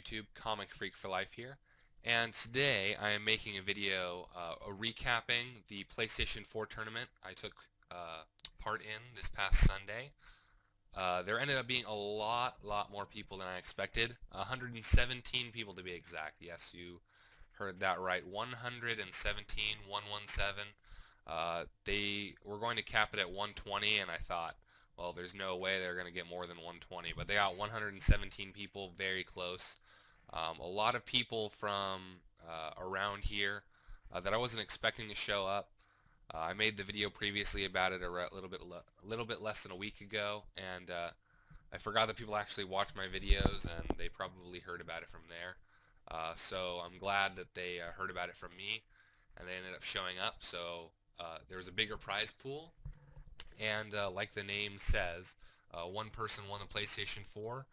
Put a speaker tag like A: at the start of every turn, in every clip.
A: YouTube, Comic Freak for Life here, and today I am making a video recapping the PlayStation 4 tournament I took part in this past Sunday. There ended up being a lot more people than I expected. 117 people to be exact. Yes, you heard that right. 117, 117. They were going to cap it at 120, and I thought, well, there's no way they're going to get more than 120. But they got 117 people, very close. A lot of people from around here that I wasn't expecting to show up. I made the video previously about it a little bit less than a week ago, and I forgot that people actually watch my videos, and they probably heard about it from there. So I'm glad that they heard about it from me, and they ended up showing up. So there was a bigger prize pool, and like the name says, one person won a PlayStation 4,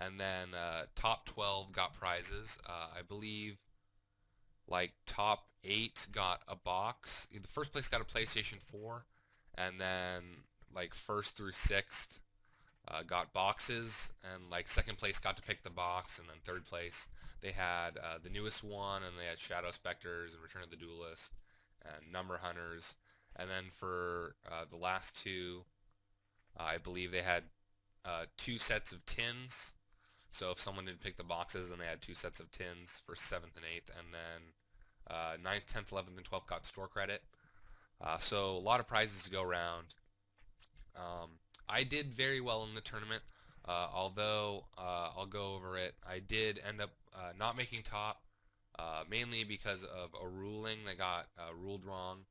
A: and then top 12 got prizes. I believe like top 8 got a box. The first place got a PlayStation 4, and then like first through sixth got boxes, and like second place got to pick the box, and then third place they had the newest one, and they had Shadow Specters and Return of the Duelist and Number Hunters, and then for the last two, I believe they had two sets of tins. So if someone didn't pick the boxes, then they had two sets of tins for 7th and 8th, and then 9th, 10th, 11th, and 12th got store credit. So a lot of prizes to go around. I did very well in the tournament, although I'll go over it. I did end up not making top, mainly because of a ruling that got ruled wrong.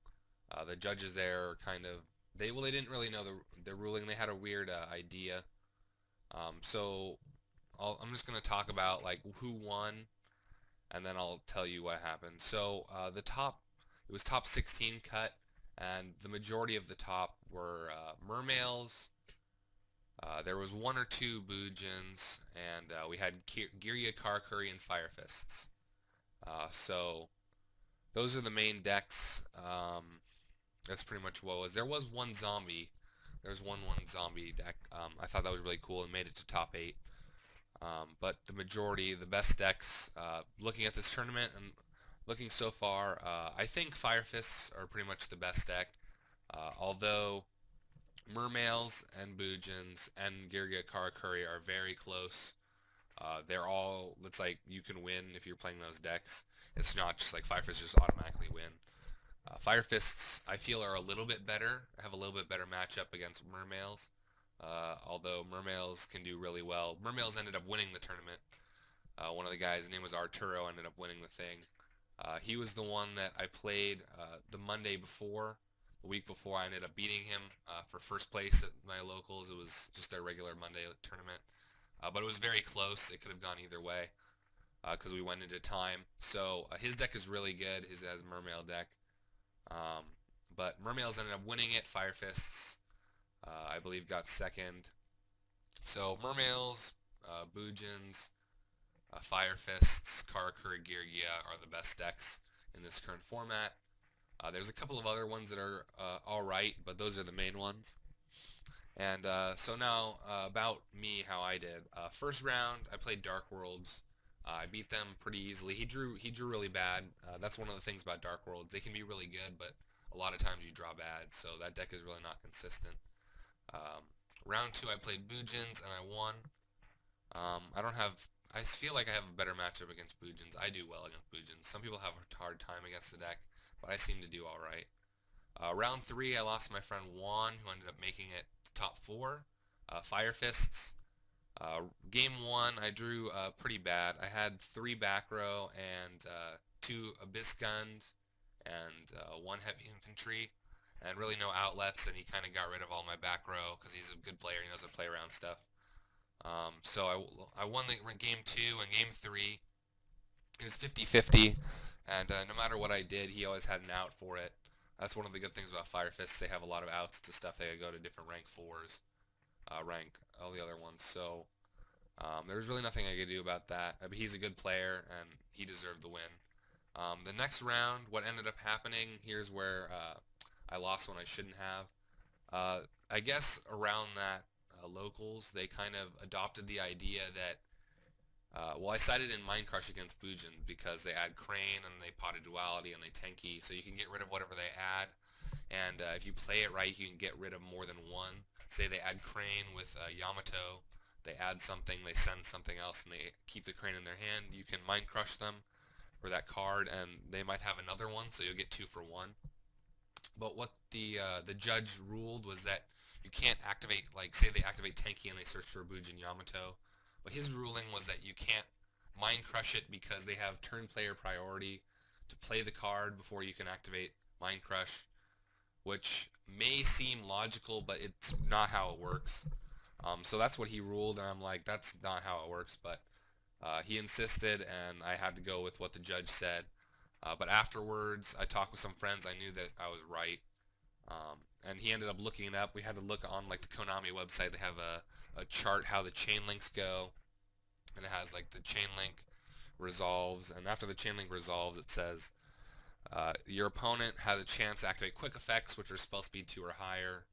A: The judges there kind of they didn't really know the ruling. They had a weird idea. So I'm just gonna talk about like who won, and then I'll tell you what happened. So it was top 16 cut, and the majority of the top were mermails. There was one or two Boojins, and we had Yugioh, Karakuri, and Fire Fists. So those are the main decks. That's pretty much what it was. There was one zombie. There's one zombie deck. I thought that was really cool and made it to top 8. But the majority, the best decks, looking at this tournament and looking so far, I think Fire Fists are pretty much the best deck. Although Mermails and Boojins and Yugioh, Karakuri are very close. It's like you can win if you're playing those decks. It's not just like Fire Fists just automatically win. Fire Fists, I feel, are a little bit better, have a little bit better matchup against Mermails. Although Mermails can do really well. Mermails ended up winning the tournament. One of the guys, his name was Arturo, ended up winning the thing. He was the one that I played the Monday before. The week before, I ended up beating him for first place at my locals. It was just their regular Monday tournament. But it was very close. It could have gone either way because we went into time. So his deck is really good. His has Mermail deck. But Mermails ended up winning it. Fire Fists, I believe, got second. So Mermails, Boojins, Fire Fists, Karakuri, Yugioh are the best decks in this current format. There's a couple of other ones that are alright, but those are the main ones. And so now about me, how I did. First round, I played Dark Worlds. I beat them pretty easily. He drew really bad. That's one of the things about Dark Worlds. They can be really good, but a lot of times you draw bad, so that deck is really not consistent. Round 2, I played Boojins, and I won. I feel like I have a better matchup against Boojins. I do well against Boojins. Some people have a hard time against the deck, but I seem to do alright. Round 3, I lost my friend Juan, who ended up making it top 4. Fire Fists. Game 1, I drew pretty bad. I had 3 back row and 2 Abyss Guns and 1 Heavy Infantry, and really no outlets, and he kind of got rid of all my back row because he's a good player. He knows how to play around stuff. So I won the game 2, and game 3, it was 50-50, and no matter what I did, he always had an out for it. That's one of the good things about Fire Fists. They have a lot of outs to stuff. They go to different rank 4s, rank all the other ones. So there was really nothing I could do about that. But he's a good player, and he deserved the win. The next round, what ended up happening, here's where I lost when I shouldn't have. I guess around that locals, they kind of adopted the idea that Well, I sided in Mind Crush against Bujin because they add Crane and they Pot of Duality and they Tenki, so you can get rid of whatever they add. And if you play it right, you can get rid of more than one. Say they add Crane with Yamato, they add something, they send something else, and they keep the Crane in their hand. You can Mind Crush them for that card, and they might have another one, so you'll get 2 for 1. But what the judge ruled was that you can't activate, like, say they activate Tenki and they search for Bujin Yamato. But his ruling was that you can't Mind Crush it because they have turn player priority to play the card before you can activate Mind Crush, which may seem logical, but it's not how it works. So that's what he ruled, and I'm like, that's not how it works, but he insisted, and I had to go with what the judge said. But afterwards, I talked with some friends. I knew that I was right. And he ended up looking it up. We had to look on like the Konami website. They have a chart how the chain links go, and it has like the chain link resolves, and after the chain link resolves, it says your opponent has a chance to activate quick effects, which are spell speed 2 or higher.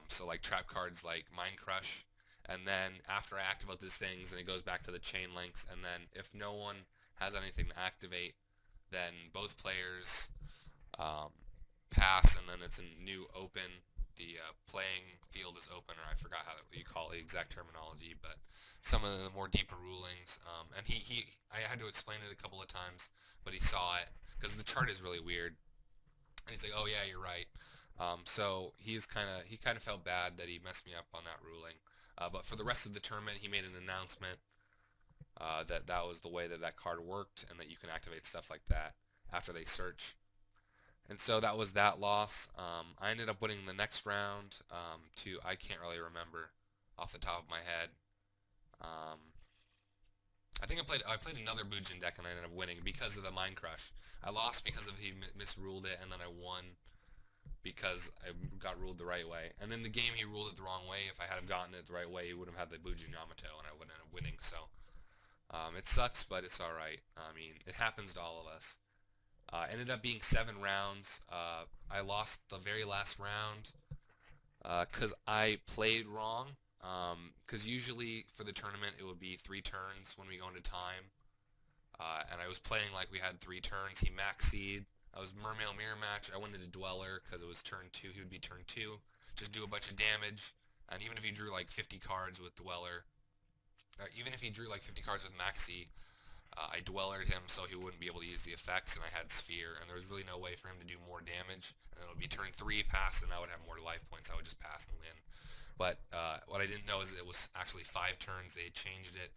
A: So like trap cards like Mind Crush. And then after I activate these things, and it goes back to the chain links, and then if no one has anything to activate, then both players pass, and then it's a new open. The playing field is open, or I forgot how you call the exact terminology, but some of the more deeper rulings. And I had to explain it a couple of times, but he saw it because the chart is really weird, and he's like, "Oh yeah, you're right." So he kind of felt bad that he messed me up on that ruling. But for the rest of the tournament, he made an announcement that that was the way that that card worked, and that you can activate stuff like that after they search. And so that was that loss. I ended up winning the next round to, I can't really remember off the top of my head. I think I played another Bujin deck and I ended up winning because of the Mind Crush. I lost because of he misruled it, and then I won because I got ruled the right way. And in the game he ruled it the wrong way. If I had gotten it the right way, he would have had the Bujin Yamato and I would end up winning. So it sucks, but it's alright. I mean, it happens to all of us. Ended up being 7 rounds. I lost the very last round because I played wrong. Because usually for the tournament it would be 3 turns when we go into time. And I was playing like we had 3 turns. He maxied. I was Mermail Mirror Match. I went into Dweller because it was turn 2. He would be turn 2. Just do a bunch of damage. And even if he drew like 50 cards with Dweller, even if he drew like 50 cards with Maxi, I Dwellered him so he wouldn't be able to use the effects, and I had Sphere, and there was really no way for him to do more damage. And it would be turn 3, pass, and I would have more life points. I would just pass and win. But what I didn't know is it was actually 5 turns. They changed it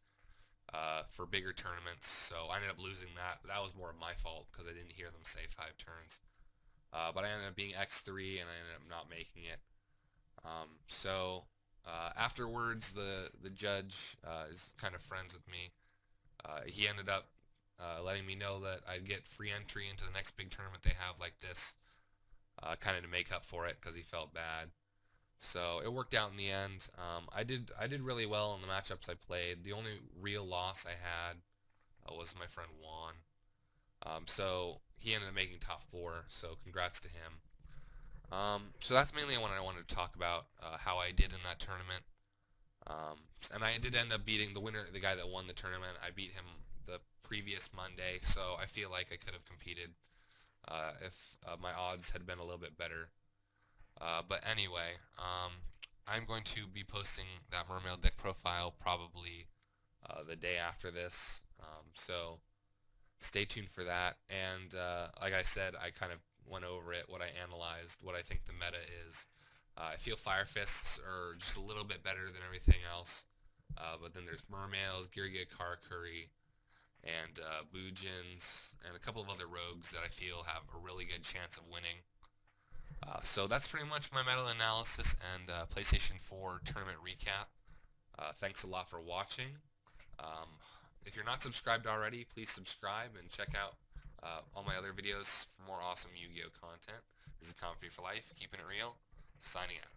A: for bigger tournaments, so I ended up losing that. That was more of my fault because I didn't hear them say 5 turns. But I ended up being X3, and I ended up not making it. Afterwards, the judge is kind of friends with me. He ended up letting me know that I'd get free entry into the next big tournament they have like this, kind of to make up for it because he felt bad. So it worked out in the end. I did really well in the matchups I played. The only real loss I had was my friend Juan. So he ended up making top 4. So congrats to him. So that's mainly what I wanted to talk about, how I did in that tournament. And I did end up beating the winner, the guy that won the tournament. I beat him the previous Monday, so I feel like I could have competed if my odds had been a little bit better. But anyway, I'm going to be posting that Mermail deck profile probably the day after this, so stay tuned for that. And like I said, I kind of went over it, what I analyzed, what I think the meta is. I feel Fire Fists are just a little bit better than everything else. But then there's Mermails, Girgia Karakuri, and Bujins, and a couple of other rogues that I feel have a really good chance of winning. So that's pretty much my meta analysis and PlayStation 4 tournament recap. Thanks a lot for watching. If you're not subscribed already, please subscribe and check out all my other videos for more awesome Yu-Gi-Oh content. This is Comfy for Life, keeping it real, signing out.